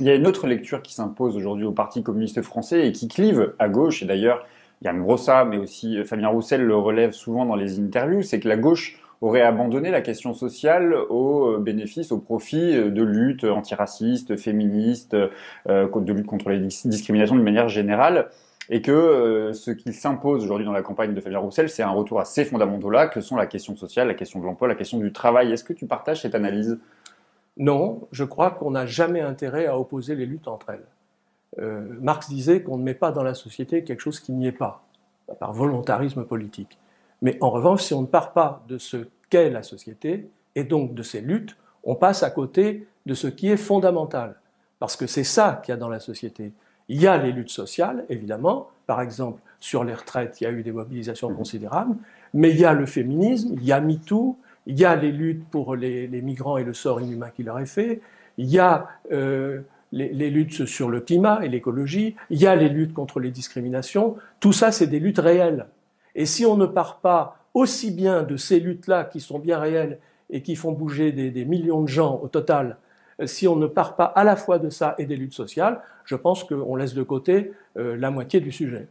Il y a une autre lecture qui s'impose aujourd'hui au Parti communiste français et qui clive à gauche, et d'ailleurs Yann Brossa, mais aussi Fabien Roussel le relève souvent dans les interviews, c'est que la gauche aurait abandonné la question sociale au bénéfice, au profit de luttes antiracistes, féministes, de lutte contre les discriminations de manière générale, et que ce qui s'impose aujourd'hui dans la campagne de Fabien Roussel, c'est un retour à ces fondamentaux-là, que sont la question sociale, la question de l'emploi, la question du travail. Est-ce que tu partages cette analyse? Non, je crois qu'on n'a jamais intérêt à opposer les luttes entre elles. Marx disait qu'on ne met pas dans la société quelque chose qui n'y est pas, par volontarisme politique. Mais en revanche, si on ne part pas de ce qu'est la société, et donc de ses luttes, on passe à côté de ce qui est fondamental. Parce que c'est ça qu'il y a dans la société. Il y a les luttes sociales, évidemment. Par exemple, sur les retraites, il y a eu des mobilisations considérables. Mais il y a le féminisme, il y a MeToo, il y a les luttes pour les migrants et le sort inhumain qui leur est fait. Il y a les luttes sur le climat et l'écologie, il y a les luttes contre les discriminations, tout ça c'est des luttes réelles. Et si on ne part pas aussi bien de ces luttes-là qui sont bien réelles et qui font bouger des millions de gens au total, si on ne part pas à la fois de ça et des luttes sociales, je pense qu'on laisse de côté la moitié du sujet.